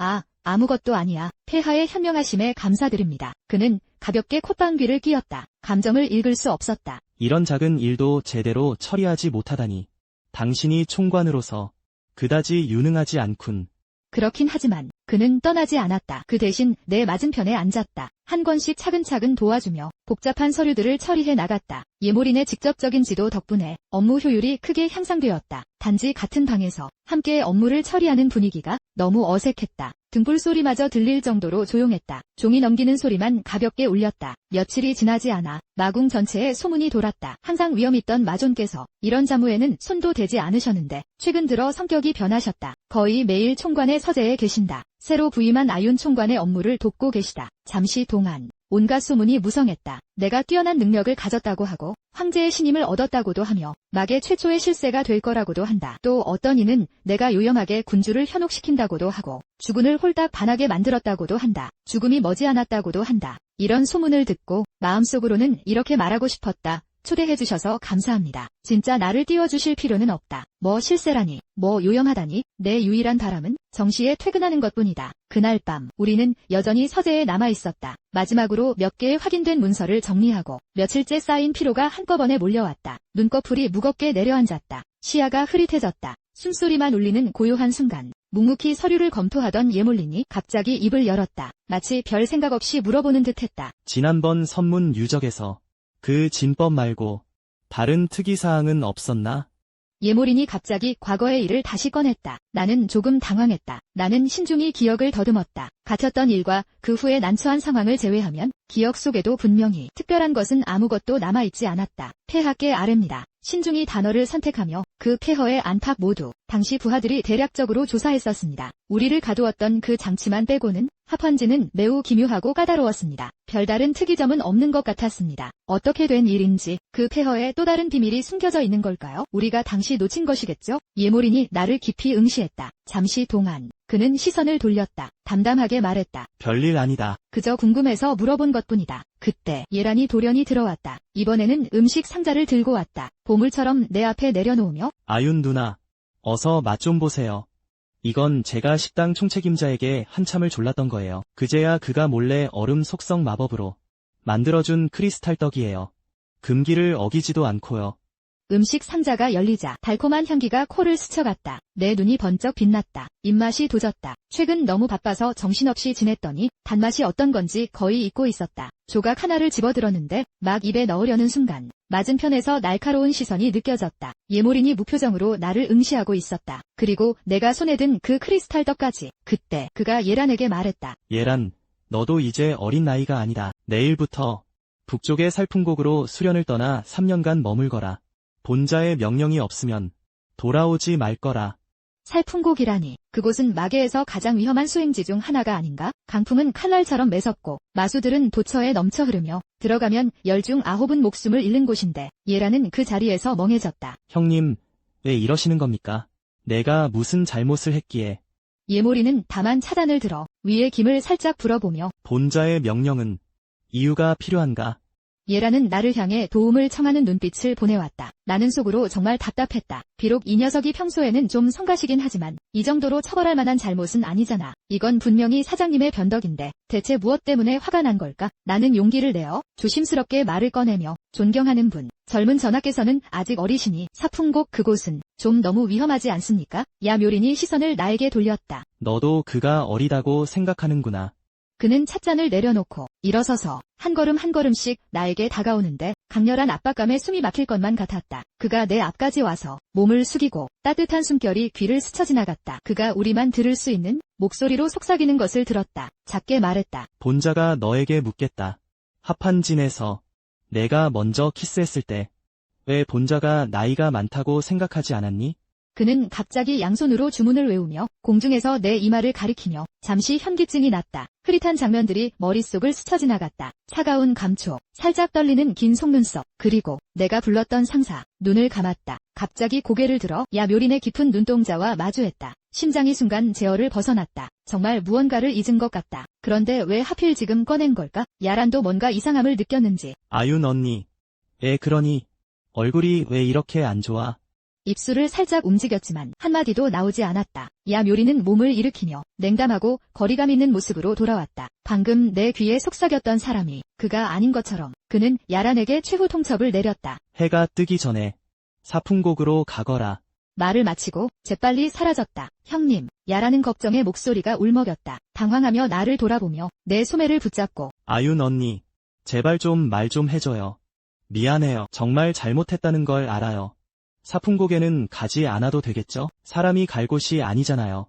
아무것도 아니야. 폐하의 현명하심에 감사드립니다. 그는 가볍게 콧방귀를 뀌었다. 감정을 읽을 수 없었다. 이런 작은 일도 제대로 처리하지 못하다니. 당신이 총관으로서 그다지 유능하지 않군. 그렇긴 하지만 그는 떠나지 않았다. 그 대신 내 맞은편에 앉았다. 한 권씩 차근차근 도와주며 복잡한 서류들을 처리해 나갔다. 예몰인의 직접적인 지도 덕분에 업무 효율이 크게 향상되었다. 단지 같은 방에서 함께 업무를 처리하는 분위기가 너무 어색했다. 등불 소리마저 들릴 정도로 조용했다. 종이 넘기는 소리만 가볍게 울렸다. 며칠이 지나지 않아 마궁 전체에 소문이 돌았다. 항상 위엄있던 마존께서 이런 자무에는 손도 대지 않으셨는데 최근 들어 성격이 변하셨다. 거의 매일 총관의 서재에 계신다. 새로 부임한 아윤 총관의 업무를 돕고 계시다. 잠시 동안 온갖 소문이 무성했다. 내가 뛰어난 능력을 가졌다고 하고 황제의 신임을 얻었다고도 하며 막의 최초의 실세가 될 거라고도 한다. 또 어떤 이는 내가 요염하게 군주를 현혹시킨다고도 하고 주군을 홀딱 반하게 만들었다고도 한다. 죽음이 머지않았다고도 한다. 이런 소문을 듣고 마음속으로는 이렇게 말하고 싶었다. 초대해주셔서 감사합니다. 진짜 나를 띄워주실 필요는 없다. 뭐 실세라니, 뭐 요염하다니, 내 유일한 바람은 정시에 퇴근하는 것뿐이다. 그날 밤 우리는 여전히 서재에 남아있었다. 마지막으로 몇 개의 확인된 문서를 정리하고 며칠째 쌓인 피로가 한꺼번에 몰려왔다. 눈꺼풀이 무겁게 내려앉았다. 시야가 흐릿해졌다. 숨소리만 울리는 고요한 순간 묵묵히 서류를 검토하던 예몰린이 갑자기 입을 열었다. 마치 별 생각 없이 물어보는 듯했다. 지난번 선문 유적에서 그 진법 말고 다른 특이사항은 없었나? 예몰인이 갑자기 과거의 일을 다시 꺼냈다. 나는 조금 당황했다. 나는 신중히 기억을 더듬었다. 갇혔던 일과 그 후에 난처한 상황을 제외하면 기억 속에도 분명히 특별한 것은 아무것도 남아있지 않았다. 폐하께 아뢰입니다. 신중히 단어를 선택하며 그 폐허의 안팎 모두 당시 부하들이 대략적으로 조사했었습니다. 우리를 가두었던 그 장치만 빼고는 합헌지는 매우 기묘하고 까다로웠습니다. 별다른 특이점은 없는 것 같았습니다. 어떻게 된 일인지 그 폐허에 또 다른 비밀이 숨겨져 있는 걸까요? 우리가 당시 놓친 것이겠죠? 예몰인이 나를 깊이 응시했다. 잠시 동안 그는 시선을 돌렸다. 담담하게 말했다. 별일 아니다. 그저 궁금해서 물어본 것뿐이다. 그때 예란이 돌연히 들어왔다. 이번에는 음식 상자를 들고 왔다. 보물처럼 내 앞에 내려놓으며 아윤 누나, 어서 맛 좀 보세요. 이건 제가 식당 총책임자에게 한참을 졸랐던 거예요. 그제야 그가 몰래 얼음 속성 마법으로 만들어준 크리스탈 떡이에요. 금기를 어기지도 않고요. 음식 상자가 열리자 달콤한 향기가 코를 스쳐갔다. 내 눈이 번쩍 빛났다. 입맛이 도졌다. 최근 너무 바빠서 정신없이 지냈더니 단맛이 어떤 건지 거의 잊고 있었다. 조각 하나를 집어들었는데 막 입에 넣으려는 순간 맞은편에서 날카로운 시선이 느껴졌다. 예몰인이 무표정으로 나를 응시하고 있었다. 그리고 내가 손에 든 그 크리스탈 떡까지. 그때 그가 예란에게 말했다. 예란, 너도 이제 어린 나이가 아니다. 내일부터 북쪽의 살풍곡으로 수련을 떠나 3년간 머물거라. 본자의 명령이 없으면 돌아오지 말 거라. 살풍곡이라니. 그곳은 마계에서 가장 위험한 수행지 중 하나가 아닌가? 강풍은 칼날처럼 매섭고 마수들은 도처에 넘쳐 흐르며 들어가면 10중 9은 목숨을 잃는 곳인데 예란은 그 자리에서 멍해졌다. 형님, 왜 이러시는 겁니까? 내가 무슨 잘못을 했기에. 예몰이는 다만 차단을 들어 위에 김을 살짝 불어보며 본자의 명령은 이유가 필요한가? 예란은 나를 향해 도움을 청하는 눈빛을 보내왔다. 나는 속으로 정말 답답했다. 비록 이 녀석이 평소에는 좀 성가시긴 하지만 이 정도로 처벌할 만한 잘못은 아니잖아. 이건 분명히 사장님의 변덕인데 대체 무엇 때문에 화가 난 걸까? 나는 용기를 내어 조심스럽게 말을 꺼내며 존경하는 분, 젊은 전하께서는 아직 어리시니 사풍곡 그곳은 좀 너무 위험하지 않습니까? 야 묘린이 시선을 나에게 돌렸다. 너도 그가 어리다고 생각하는구나. 그는 찻잔을 내려놓고 일어서서 한 걸음 한 걸음씩 나에게 다가오는데 강렬한 압박감에 숨이 막힐 것만 같았다. 그가 내 앞까지 와서 몸을 숙이고 따뜻한 숨결이 귀를 스쳐 지나갔다. 그가 우리만 들을 수 있는 목소리로 속삭이는 것을 들었다. 작게 말했다. 본자가 너에게 묻겠다. 합한진에서 내가 먼저 키스했을 때 왜 본자가 나이가 많다고 생각하지 않았니? 그는 갑자기 양손으로 주문을 외우며 공중에서 내 이마를 가리키며 잠시 현기증이 났다. 흐릿한 장면들이 머릿속을 스쳐 지나갔다. 차가운 감촉, 살짝 떨리는 긴 속눈썹, 그리고 내가 불렀던 상사. 눈을 감았다. 갑자기 고개를 들어 야 묘린의 깊은 눈동자와 마주했다. 심장이 순간 제어를 벗어났다. 정말 무언가를 잊은 것 같다. 그런데 왜 하필 지금 꺼낸 걸까? 야란도 뭔가 이상함을 느꼈는지. 아윤 언니. 그러니 얼굴이 왜 이렇게 안 좋아? 입술을 살짝 움직였지만 한마디도 나오지 않았다. 야 묘리는 몸을 일으키며 냉담하고 거리감 있는 모습으로 돌아왔다. 방금 내 귀에 속삭였던 사람이 그가 아닌 것처럼 그는 야란에게 최후 통첩을 내렸다. 해가 뜨기 전에 사풍곡으로 가거라. 말을 마치고 재빨리 사라졌다. 형님, 야라는 걱정의 목소리가 울먹였다. 당황하며 나를 돌아보며 내 소매를 붙잡고 아윤 언니, 제발 좀 말 좀 해줘요. 미안해요. 정말 잘못했다는 걸 알아요. 사풍곡에는 가지 않아도 되겠죠? 사람이 갈 곳이 아니잖아요.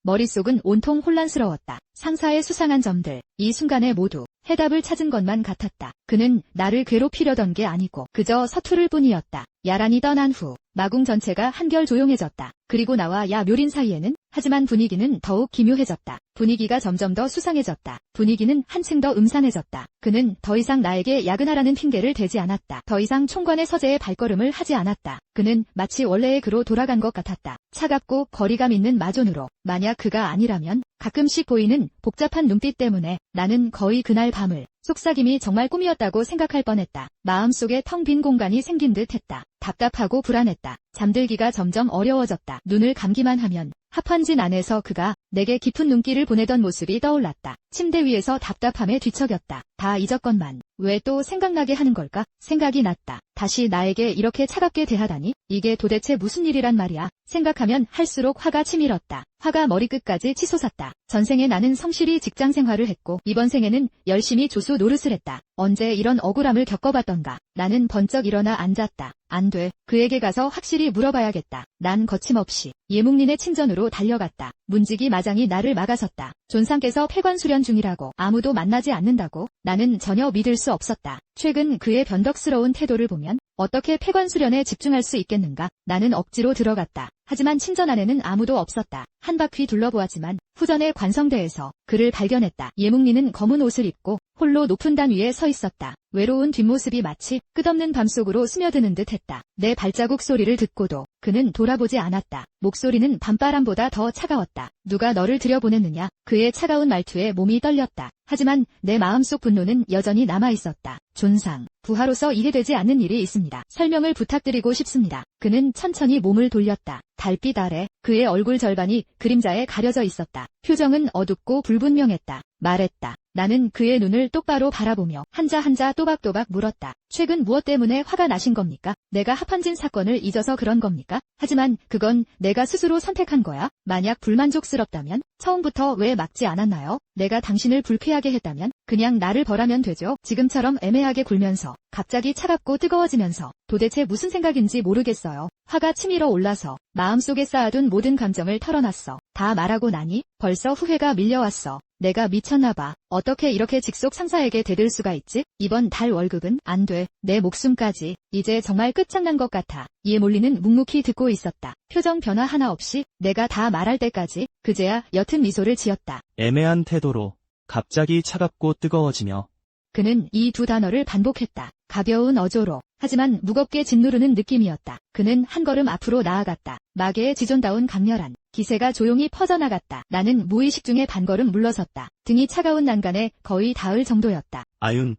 머릿속은 온통 혼란스러웠다. 상사의 수상한 점들, 이 순간에 모두 해답을 찾은 것만 같았다. 그는 나를 괴롭히려던 게 아니고 그저 서투를 뿐이었다. 야란이 떠난 후 마궁 전체가 한결 조용해졌다. 그리고 나와 야 묘린 사이에는 하지만 분위기는 더욱 기묘해졌다. 분위기가 점점 더 수상해졌다. 분위기는 한층 더 음산해졌다. 그는 더 이상 나에게 야근하라는 핑계를 대지 않았다. 더 이상 총관의 서재에 발걸음을 하지 않았다. 그는 마치 원래의 그로 돌아간 것 같았다. 차갑고 거리감 있는 마존으로. 만약 그가 아니라면 가끔씩 보이는 복잡한 눈빛 때문에 나는 거의 그날 밤을 속삭임이 정말 꿈이었다고 생각할 뻔했다. 마음속에 텅 빈 공간이 생긴 듯 했다. 답답하고 불안했다. 잠들기가 점점 어려워졌다. 눈을 감기만 하면 합판진 안에서 그가 내게 깊은 눈길을 보내던 모습이 떠올랐다. 침대 위에서 답답함에 뒤척였다. 다 잊었건만 왜 또 생각나게 하는 걸까? 생각이 났다. 다시 나에게 이렇게 차갑게 대하다니? 이게 도대체 무슨 일이란 말이야? 생각하면 할수록 화가 치밀었다. 화가 머리끝까지 치솟았다. 전생에 나는 성실히 직장 생활을 했고 이번 생에는 열심히 조수 노릇을 했다. 언제 이런 억울함을 겪어봤던가. 나는 번쩍 일어나 앉았다. 안 돼. 그에게 가서 확실히 물어봐야겠다. 난 거침없이 예묵린의 친전으로 달려갔다. 문지기 마장이 나를 막아섰다. 존상께서 폐관 수련 중이라고 아무도 만나지 않는다고? 나는 전혀 믿을 수 없었다. 최근 그의 변덕스러운 태도를 보면 어떻게 폐관 수련에 집중할 수 있겠는가? 나는 억지로 들어갔다. 하지만 친전 안에는 아무도 없었다. 한 바퀴 둘러보았지만 후전의 관성대에서 그를 발견했다. 예묵리는 검은 옷을 입고 홀로 높은 단 위에 서 있었다. 외로운 뒷모습이 마치 끝없는 밤속으로 스며드는 듯 했다. 내 발자국 소리를 듣고도 그는 돌아보지 않았다. 목소리는 밤바람보다 더 차가웠다. 누가 너를 들여보냈느냐? 그의 차가운 말투에 몸이 떨렸다. 하지만 내 마음속 분노는 여전히 남아있었다. 존상, 부하로서 이해되지 않는 일이 있습니다. 설명을 부탁드리고 싶습니다. 그는 천천히 몸을 돌렸다. 달빛 아래 그의 얼굴 절반이 그림자에 가려져 있었다. 표정은 어둡고 불분명했다. 말했다. 나는 그의 눈을 똑바로 바라보며 한자 한자 또박또박 물었다. 최근 무엇 때문에 화가 나신 겁니까? 내가 합한진 사건을 잊어서 그런 겁니까? 하지만 그건 내가 스스로 선택한 거야. 만약 불만족스럽다면 처음부터 왜 막지 않았나요? 내가 당신을 불쾌하게 했다면 그냥 나를 벌하면 되죠. 지금처럼 애매하게 굴면서 갑자기 차갑고 뜨거워지면서 도대체 무슨 생각인지 모르겠어요. 화가 치밀어 올라서 마음속에 쌓아둔 모든 감정을 털어놨어. 다 말하고 나니 벌써 후회가 밀려왔어. 내가 미쳤나봐. 어떻게 이렇게 직속 상사에게 대들 수가 있지? 이번 달 월급은 안 돼. 내 목숨까지. 이제 정말 끝장난 것 같아. 이에 몰리는 묵묵히 듣고 있었다. 표정 변화 하나 없이 내가 다 말할 때까지 그제야 옅은 미소를 지었다. 애매한 태도로 갑자기 차갑고 뜨거워지며 그는 이 두 단어를 반복했다. 가벼운 어조로. 하지만 무겁게 짓누르는 느낌이었다. 그는 한 걸음 앞으로 나아갔다. 마계의 지존다운 강렬한 기세가 조용히 퍼져나갔다. 나는 무의식 중에 반걸음 물러섰다. 등이 차가운 난간에 거의 닿을 정도였다. 아윤,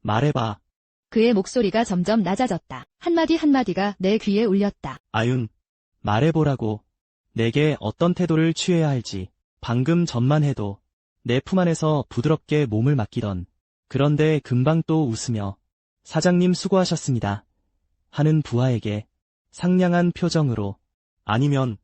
말해봐. 그의 목소리가 점점 낮아졌다. 한마디 한마디가 내 귀에 울렸다. 아윤, 말해보라고. 내게 어떤 태도를 취해야 할지. 방금 전만 해도 내 품 안에서 부드럽게 몸을 맡기던. 그런데 금방 또 웃으며 사장님 수고하셨습니다. 하는 부하에게 상냥한 표정으로 아니면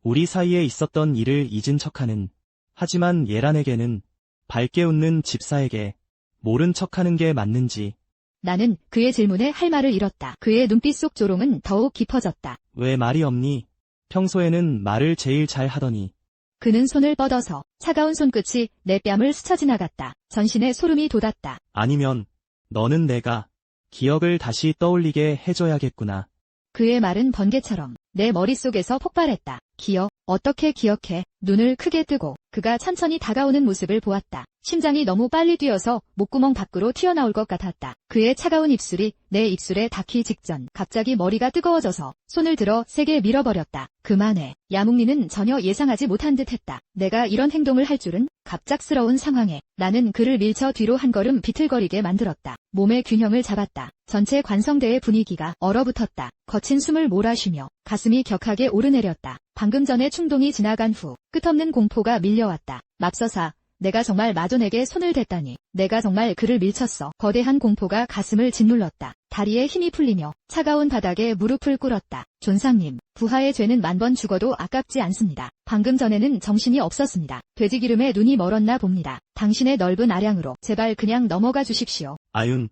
우리 사이에 있었던 일을 잊은 척하는 하지만 예란에게는 밝게 웃는 집사에게 모른 척하는 게 맞는지 나는 그의 질문에 할 말을 잃었다. 그의 눈빛 속 조롱은 더욱 깊어졌다. 왜 말이 없니? 평소에는 말을 제일 잘 하더니 그는 손을 뻗어서 차가운 손끝이 내 뺨을 스쳐 지나갔다. 전신에 소름이 돋았다. 아니면 너는 내가 기억을 다시 떠올리게 해줘야겠구나. 그의 말은 번개처럼 내 머릿속에서 폭발했다. 기억? 어떻게 기억해? 눈을 크게 뜨고 그가 천천히 다가오는 모습을 보았다. 심장이 너무 빨리 뛰어서 목구멍 밖으로 튀어나올 것 같았다. 그의 차가운 입술이 내 입술에 닿기 직전 갑자기 머리가 뜨거워져서 손을 들어 세게 밀어버렸다. 그만해. 야묵리는 전혀 예상하지 못한 듯했다. 내가 이런 행동을 할 줄은. 갑작스러운 상황에 나는 그를 밀쳐 뒤로 한 걸음 비틀거리게 만들었다. 몸의 균형을 잡았다. 전체 관성대의 분위기가 얼어붙었다. 거친 숨을 몰아쉬며 가슴이 격하게 오르내렸다. 방금 전에 충동이 지나간 후 끝없는 공포가 밀려왔다. 맙서사, 내가 정말 마존에게 손을 댔다니. 내가 정말 그를 밀쳤어. 거대한 공포가 가슴을 짓눌렀다. 다리에 힘이 풀리며 차가운 바닥에 무릎을 꿇었다. 존상님, 부하의 죄는 만번 죽어도 아깝지 않습니다. 방금 전에는 정신이 없었습니다. 돼지기름에 눈이 멀었나 봅니다. 당신의 넓은 아량으로 제발 그냥 넘어가 주십시오. 아윤,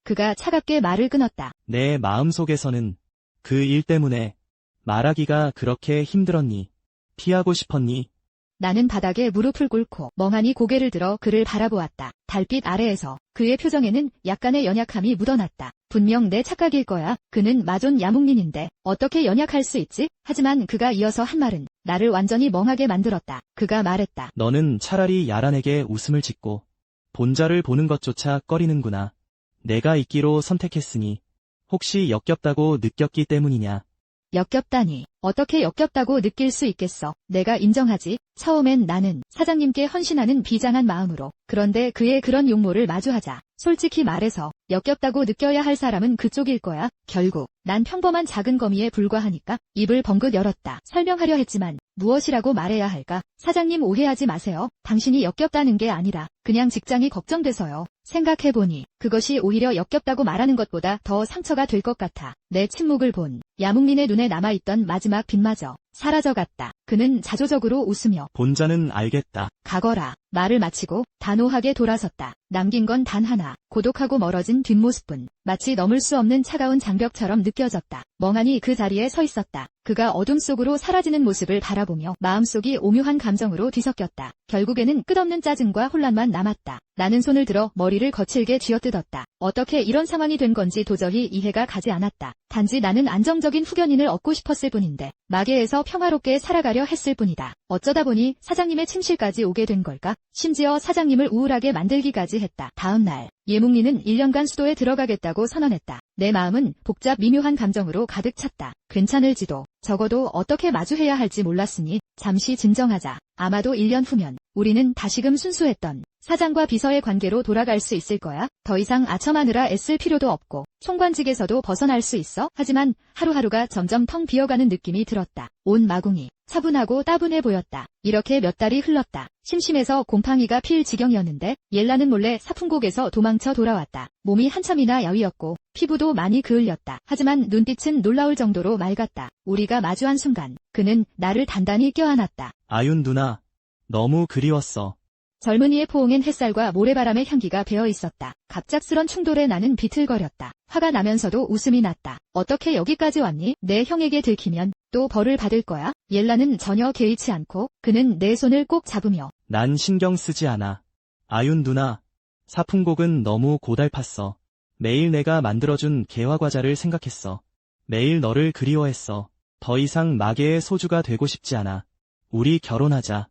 그가 차갑게 말을 끊었다. 내 마음속에서는 그 일 때문에 말하기가 그렇게 힘들었니? 피하고 싶었니? 나는 바닥에 무릎을 꿇고 멍하니 고개를 들어 그를 바라보았다. 달빛 아래에서 그의 표정에는 약간의 연약함이 묻어났다. 분명 내 착각일 거야. 그는 마존 야묵린인데 어떻게 연약할 수 있지? 하지만 그가 이어서 한 말은 나를 완전히 멍하게 만들었다. 그가 말했다. 너는 차라리 야란에게 웃음을 짓고 본자를 보는 것조차 꺼리는구나. 내가 있기로 선택했으니 혹시 역겹다고 느꼈기 때문이냐? 역겹다니. 어떻게 역겹다고 느낄 수 있겠어. 내가 인정하지. 처음엔 나는 사장님께 헌신하는 비장한 마음으로. 그런데 그의 그런 용모를 마주하자. 솔직히 말해서 역겹다고 느껴야 할 사람은 그쪽일 거야. 결국 난 평범한 작은 거미에 불과하니까. 입을 벙긋 열었다. 설명하려 했지만 무엇이라고 말해야 할까? 사장님 오해하지 마세요. 당신이 역겹다는 게 아니라 그냥 직장이 걱정돼서요. 생각해보니 그것이 오히려 역겹다고 말하는 것보다 더 상처가 될 것 같아. 내 침묵을 본 야묵린의 눈에 남아있던 마지막 빛마저 사라져갔다. 그는 자조적으로 웃으며 본자는 알겠다. 가거라. 말을 마치고 단호하게 돌아섰다. 남긴 건 단 하나. 고독하고 멀어진 뒷모습뿐. 마치 넘을 수 없는 차가운 장벽처럼 느껴졌다. 멍하니 그 자리에 서 있었다. 그가 어둠 속으로 사라지는 모습을 바라보며 마음속이 오묘한 감정으로 뒤섞였다. 결국에는 끝없는 짜증과 혼란만 남았다. 나는 손을 들어 머리를 거칠게 쥐어뜯었다. 어떻게 이런 상황이 된 건지 도저히 이해가 가지 않았다. 단지 나는 안정적인 후견인을 얻고 싶었을 뿐인데 마계에서 평화롭게 살아가려 했을 뿐이다. 어쩌다 보니 사장님의 침실까지 오게 된 걸까? 심지어 사장님을 우울하게 만들기까지 했다. 다음 날 예묵리는 1년간 수도에 들어가겠다고 선언했다. 내 마음은 복잡 미묘한 감정으로 가득 찼다. 괜찮을지도, 적어도 어떻게 마주해야 할지 몰랐으니 잠시 진정하자. 아마도 1년 후면 우리는 다시금 순수했던 사장과 비서의 관계로 돌아갈 수 있을 거야? 더 이상 아첨하느라 애쓸 필요도 없고 총관직에서도 벗어날 수 있어? 하지만 하루하루가 점점 텅 비어가는 느낌이 들었다. 온 마궁이 차분하고 따분해 보였다. 이렇게 몇 달이 흘렀다. 심심해서 곰팡이가 필 지경이었는데 옐라는 몰래 사풍곡에서 도망쳐 돌아왔다. 몸이 한참이나 야위었고 피부도 많이 그을렸다. 하지만 눈빛은 놀라울 정도로 맑았다. 우리가 마주한 순간 그는 나를 단단히 껴안았다. 아윤 누나, 너무 그리웠어. 젊은이의 포옹엔 햇살과 모래바람의 향기가 배어 있었다. 갑작스런 충돌에 나는 비틀거렸다. 화가 나면서도 웃음이 났다. 어떻게 여기까지 왔니? 내 형에게 들키면 또 벌을 받을 거야? 옐라는 전혀 개의치 않고 그는 내 손을 꼭 잡으며 난 신경 쓰지 않아. 아윤 누나, 사풍곡은 너무 고달팠어. 매일 내가 만들어준 개화과자를 생각했어. 매일 너를 그리워했어. 더 이상 마계의 소주가 되고 싶지 않아. 우리 결혼하자.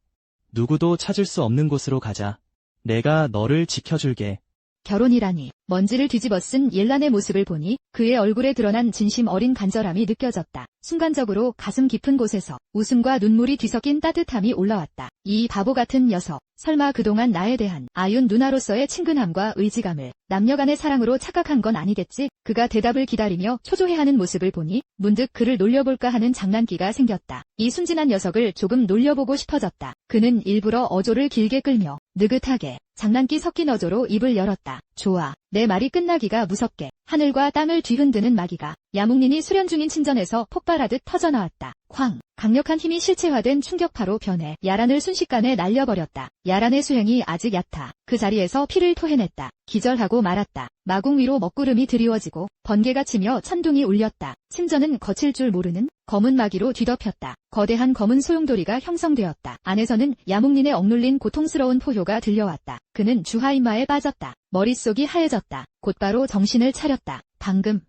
누구도 찾을 수 없는 곳으로 가자. 내가 너를 지켜줄게. 결혼이라니. 먼지를 뒤집어 쓴 옐란의 모습을 보니 그의 얼굴에 드러난 진심 어린 간절함이 느껴졌다. 순간적으로 가슴 깊은 곳에서 웃음과 눈물이 뒤섞인 따뜻함이 올라왔다. 이 바보 같은 녀석. 설마 그동안 나에 대한 아윤 누나로서의 친근함과 의지감을 남녀간의 사랑으로 착각한 건 아니겠지? 그가 대답을 기다리며 초조해하는 모습을 보니 문득 그를 놀려볼까 하는 장난기가 생겼다. 이 순진한 녀석을 조금 놀려보고 싶어졌다. 그는 일부러 어조를 길게 끌며 느긋하게 장난기 섞인 어조로 입을 열었다. 좋아. 내 말이 끝나기가 무섭게 하늘과 땅을 뒤흔드는 마기가 야묵린이 수련 중인 친전에서 폭발하듯 터져나왔다. 쾅! 강력한 힘이 실체화된 충격파로 변해 야란을 순식간에 날려버렸다. 야란의 수행이 아직 얕아 그 자리에서 피를 토해냈다. 기절하고 말았다. 마궁 위로 먹구름이 드리워지고 번개가 치며 천둥이 울렸다. 침전은 거칠 줄 모르는 검은 마기로 뒤덮였다. 거대한 검은 소용돌이가 형성되었다. 안에서는 야묵린의 억눌린 고통스러운 포효가 들려왔다. 그는 주하인마에 빠졌다. 머릿속이 하얘졌다. 곧바로 정신을 차렸다. 방금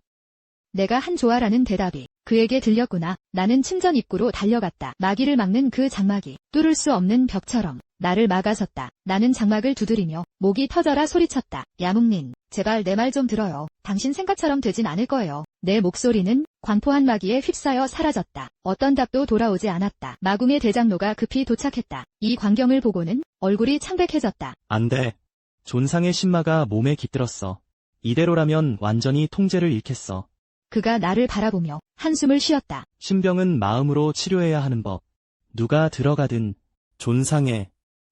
내가 한 조아라는 대답이 그에게 들렸구나. 나는 침전 입구로 달려갔다. 마기를 막는 그 장막이 뚫을 수 없는 벽처럼 나를 막아섰다. 나는 장막을 두드리며 목이 터져라 소리쳤다. 야묵린, 제발 내 말 좀 들어요. 당신 생각처럼 되진 않을 거예요. 내 목소리는 광포한 마기에 휩싸여 사라졌다. 어떤 답도 돌아오지 않았다. 마궁의 대장로가 급히 도착했다. 이 광경을 보고는 얼굴이 창백해졌다. 안 돼. 존상의 신마가 몸에 깃들었어. 이대로라면 완전히 통제를 잃겠어. 그가 나를 바라보며 한숨을 쉬었다. 신병은 마음으로 치료해야 하는 법. 누가 들어가든 존상의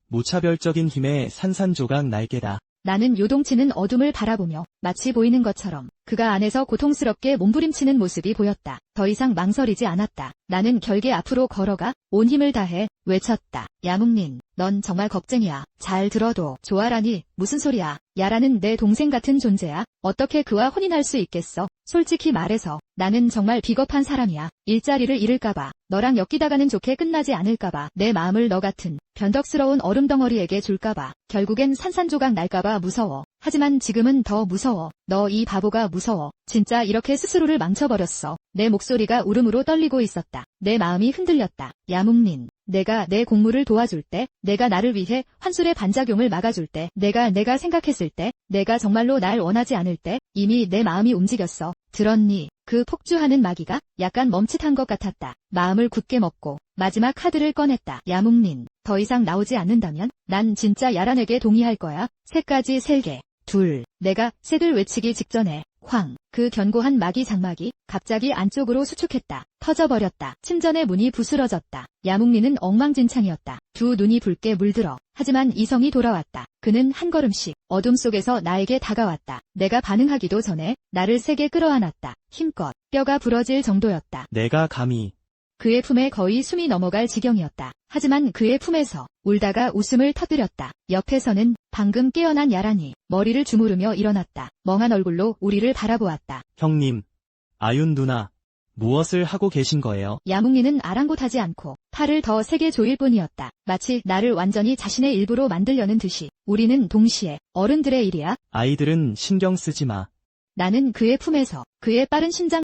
무차별적인 힘의 산산조각 날개다. 나는 요동치는 어둠을 바라보며 마치 보이는 것처럼 그가 안에서 고통스럽게 몸부림치는 모습이 보였다. 더 이상 망설이지 않았다. 나는 결계 앞으로 걸어가 온 힘을 다해 외쳤다. 야묵린, 넌 정말 겁쟁이야. 잘 들어도 조아라니 무슨 소리야. 야라는 내 동생 같은 존재야. 어떻게 그와 혼인할 수 있겠어. 솔직히 말해서 나는 정말 비겁한 사람이야. 일자리를 잃을까봐, 너랑 엮이다가는 좋게 끝나지 않을까봐, 내 마음을 너 같은 변덕스러운 얼음덩어리에게 줄까봐, 결국엔 산산조각 날까봐 무서워. 하지만 지금은 더 무서워. 너 이 바보가 무서워. 진짜 이렇게 스스로를 망쳐버렸어. 내 목소리가 울음으로 떨리고 있었다. 내 마음이 흔들렸다. 야묵린, 내가 내 공무를 도와줄 때, 내가 나를 위해 환술의 반작용을 막아줄 때, 내가 생각했을 때, 내가 정말로 날 원하지 않을 때, 이미 내 마음이 움직였어. 들었니? 그 폭주하는 마기가 약간 멈칫한 것 같았다. 마음을 굳게 먹고 마지막 카드를 꺼냈다. 야묵린, 더 이상 나오지 않는다면 난 진짜 야란에게 동의할 거야. 새까지 셀게. 둘. 내가 셋을 외치기 직전에 황. 그 견고한 마기 장막이 갑자기 안쪽으로 수축했다. 터져버렸다. 침전의 문이 부스러졌다. 야묵린은 엉망진창이었다. 두 눈이 붉게 물들어. 하지만 이성이 돌아왔다. 그는 한 걸음씩 어둠 속에서 나에게 다가왔다. 내가 반응하기도 전에 나를 세게 끌어안았다. 힘껏 뼈가 부러질 정도였다. 내가 감히. 그의 품에 거의 숨이 넘어갈 지경이었다. 하지만 그의 품에서 울다가 웃음을 터뜨렸다. 옆에서는 방금 깨어난 야란이 머리를 주무르며 일어났다. 멍한 얼굴로 우리를 바라보았다. 형님, 아윤 누나, 무엇을 하고 계신 거예요? 야묵린은 아랑곳하지 않고 팔을 더 세게 조일 뿐이었다. 마치 나를 완전히 자신의 일부로 만들려는 듯이. 우리는 동시에 어른들의 일이야. 아이들은 신경 쓰지 마. 나는 그의 품에서 그의 빠른 심장